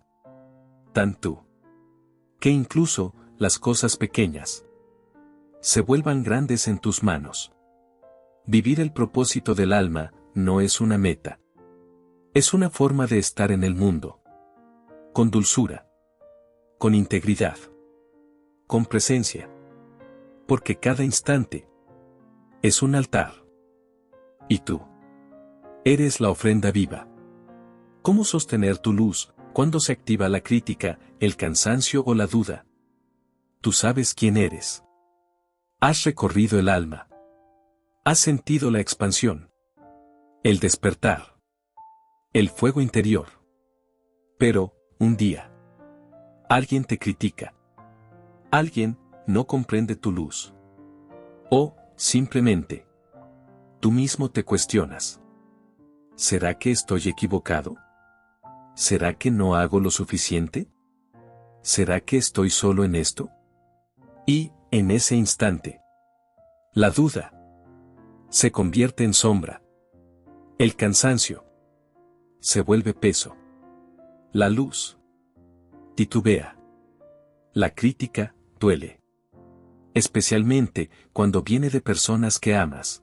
tan tú, que incluso las cosas pequeñas se vuelvan grandes en tus manos. Vivir el propósito del alma no es una meta. Es una forma de estar en el mundo. Con dulzura. Con integridad. Con presencia. Porque cada instante es un altar. Y tú eres la ofrenda viva. ¿Cómo sostener tu luz cuando se activa la crítica, el cansancio o la duda? Tú sabes quién eres. Has recorrido el alma. Has sentido la expansión. El despertar. El fuego interior. Pero, un día, alguien te critica. Alguien no comprende tu luz. O, simplemente, tú mismo te cuestionas. ¿Será que estoy equivocado? ¿Será que no hago lo suficiente? ¿Será que estoy solo en esto? Y, en ese instante, la duda se convierte en sombra. El cansancio se vuelve peso. La luz titubea. La crítica duele. Especialmente cuando viene de personas que amas.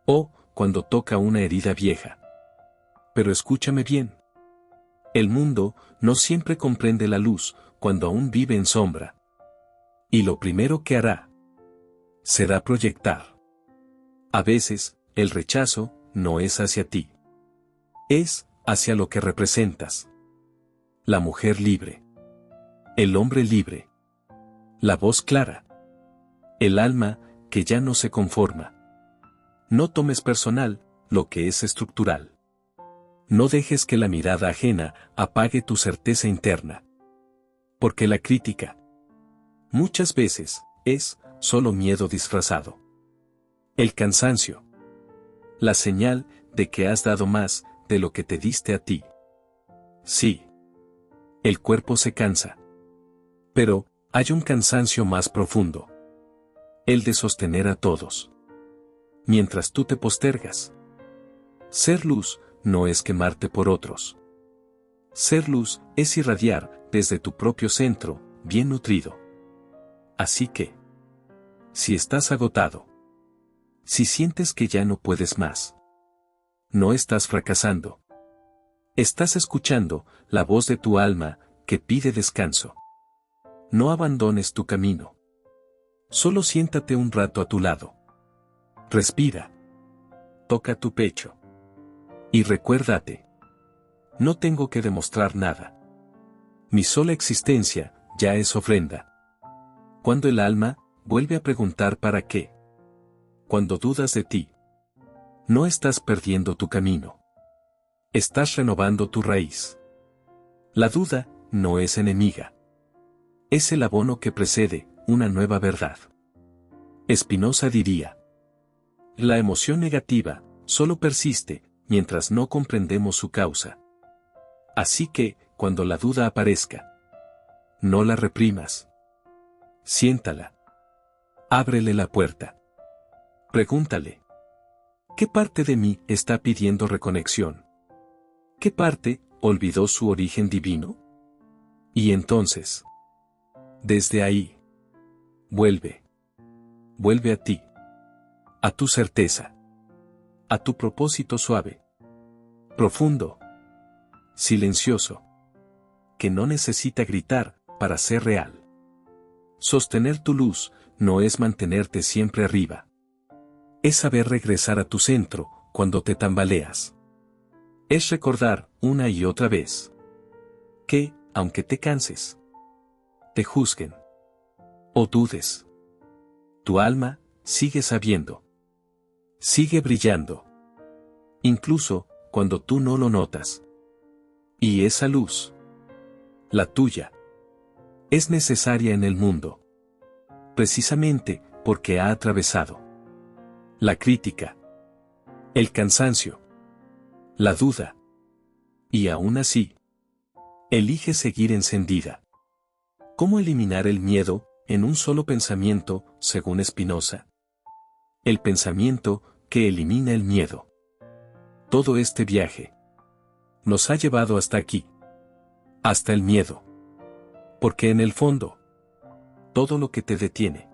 O cuando toca una herida vieja. Pero escúchame bien. El mundo no siempre comprende la luz cuando aún vive en sombra. Y lo primero que hará será proyectar. A veces, el rechazo no es hacia ti. Es hacia lo que representas. La mujer libre. El hombre libre. La voz clara. El alma que ya no se conforma. No tomes personal lo que es estructural. No dejes que la mirada ajena apague tu certeza interna. Porque la crítica, muchas veces, es solo miedo disfrazado. El cansancio. La señal de que has dado más de lo que te diste a ti. Sí. El cuerpo se cansa. Pero, hay un cansancio más profundo. El de sostener a todos. Mientras tú te postergas. Ser luz no es quemarte por otros. Ser luz es irradiar desde tu propio centro, bien nutrido. Así que, si estás agotado, si sientes que ya no puedes más, no estás fracasando. Estás escuchando la voz de tu alma que pide descanso. No abandones tu camino. Solo siéntate un rato a tu lado. Respira. Toca tu pecho. Y recuérdate. No tengo que demostrar nada. Mi sola existencia ya es ofrenda. Cuando el alma vuelve a preguntar ¿para qué? Cuando dudas de ti, no estás perdiendo tu camino. Estás renovando tu raíz. La duda no es enemiga. Es el abono que precede una nueva verdad. Spinoza diría: la emoción negativa solo persiste mientras no comprendemos su causa. Así que, cuando la duda aparezca, no la reprimas. Siéntala. Ábrele la puerta. Pregúntale: ¿qué parte de mí está pidiendo reconexión? ¿Qué parte olvidó su origen divino? Y entonces, desde ahí, vuelve a ti, a tu certeza, a tu propósito suave, profundo, silencioso, que no necesita gritar para ser real. Sostener tu luz no es mantenerte siempre arriba. Es saber regresar a tu centro cuando te tambaleas. Es recordar, una y otra vez, que, aunque te canses, te juzguen o dudes, tu alma sigue sabiendo, sigue brillando, incluso cuando tú no lo notas. Y esa luz, la tuya, es necesaria en el mundo, precisamente porque ha atravesado la crítica, el cansancio, la duda, y aún así, elige seguir encendida. ¿Cómo eliminar el miedo en un solo pensamiento, según Spinoza? El pensamiento que elimina el miedo. Todo este viaje nos ha llevado hasta aquí, hasta el miedo. Porque en el fondo, todo lo que te detiene,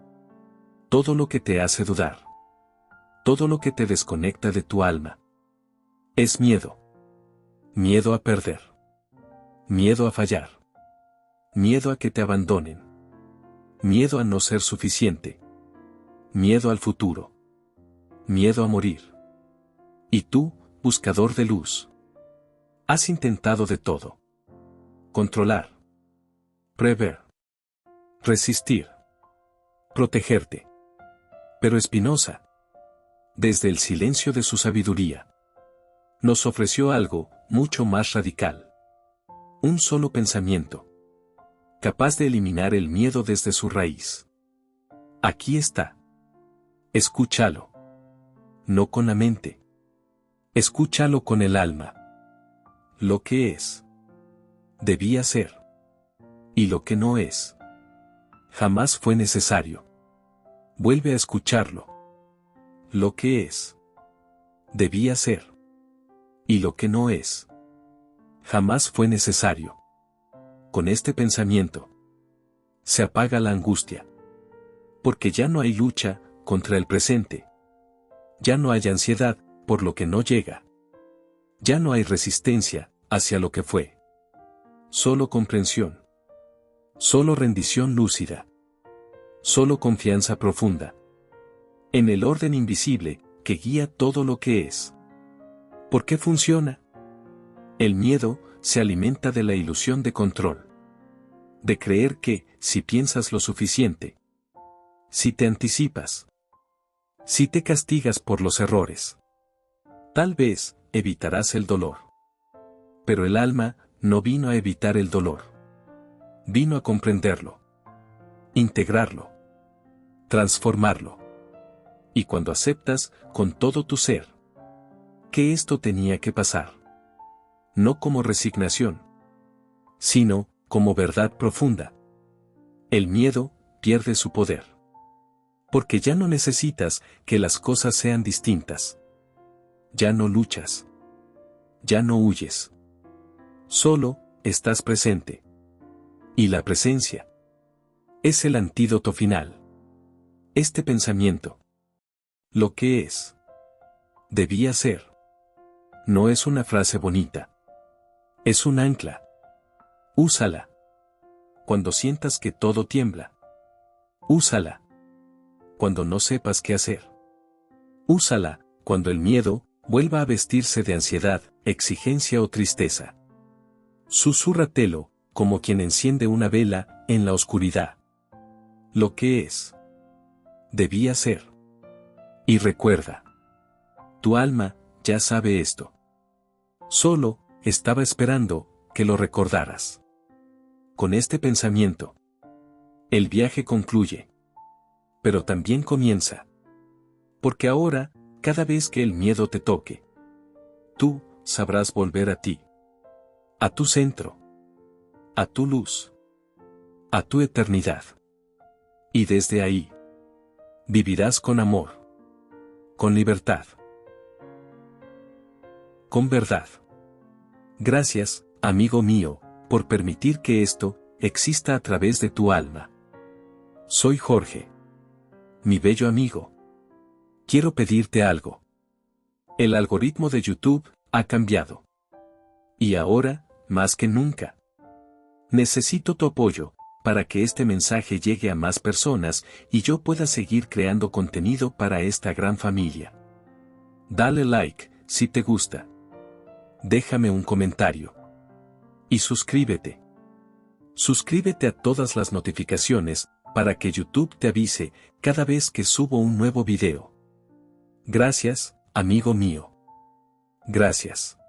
todo lo que te hace dudar, todo lo que te desconecta de tu alma, es miedo. Miedo a perder. Miedo a fallar. Miedo a que te abandonen. Miedo a no ser suficiente. Miedo al futuro. Miedo a morir. Y tú, buscador de luz, has intentado de todo. Controlar. Prever. Resistir. Protegerte. Pero Spinoza, desde el silencio de su sabiduría, nos ofreció algo mucho más radical. Un solo pensamiento, capaz de eliminar el miedo desde su raíz. Aquí está. Escúchalo. No con la mente. Escúchalo con el alma. Lo que es, debía ser. Y lo que no es, jamás fue necesario. Vuelve a escucharlo. Lo que es, debía ser. Y lo que no es, jamás fue necesario. Con este pensamiento, se apaga la angustia. Porque ya no hay lucha contra el presente. Ya no hay ansiedad por lo que no llega. Ya no hay resistencia hacia lo que fue. Solo comprensión. Solo rendición lúcida. Solo confianza profunda. En el orden invisible que guía todo lo que es. ¿Por qué funciona? El miedo se alimenta de la ilusión de control. De creer que, si piensas lo suficiente, si te anticipas, si te castigas por los errores, tal vez evitarás el dolor. Pero el alma no vino a evitar el dolor. Vino a comprenderlo, integrarlo, transformarlo. Y cuando aceptas con todo tu ser que esto tenía que pasar, no como resignación, sino como verdad profunda, el miedo pierde su poder. Porque ya no necesitas que las cosas sean distintas. Ya no luchas. Ya no huyes. Solo estás presente. Y la presencia es el antídoto final. Este pensamiento, lo que es, debía ser, no es una frase bonita. Es un ancla. Úsala. Cuando sientas que todo tiembla. Úsala. Cuando no sepas qué hacer. Úsala, cuando el miedo vuelva a vestirse de ansiedad, exigencia o tristeza. Susúrratelo, como quien enciende una vela en la oscuridad. Lo que es, debía ser. Y recuerda, tu alma ya sabe esto. Solo estaba esperando que lo recordaras. Con este pensamiento, el viaje concluye. Pero también comienza. Porque ahora, cada vez que el miedo te toque, tú sabrás volver a ti. A tu centro. A tu luz. A tu eternidad. Y desde ahí, vivirás con amor. Con libertad. Con verdad. Gracias, amigo mío, por permitir que esto exista a través de tu alma. Soy Jorge. Mi bello amigo. Quiero pedirte algo. El algoritmo de YouTube ha cambiado. Y ahora, más que nunca, necesito tu apoyo para que este mensaje llegue a más personas y yo pueda seguir creando contenido para esta gran familia. Dale like si te gusta. déjame un comentario. Y suscríbete. Suscríbete a todas las notificaciones, para que YouTube te avise cada vez que subo un nuevo video. Gracias, amigo mío. Gracias.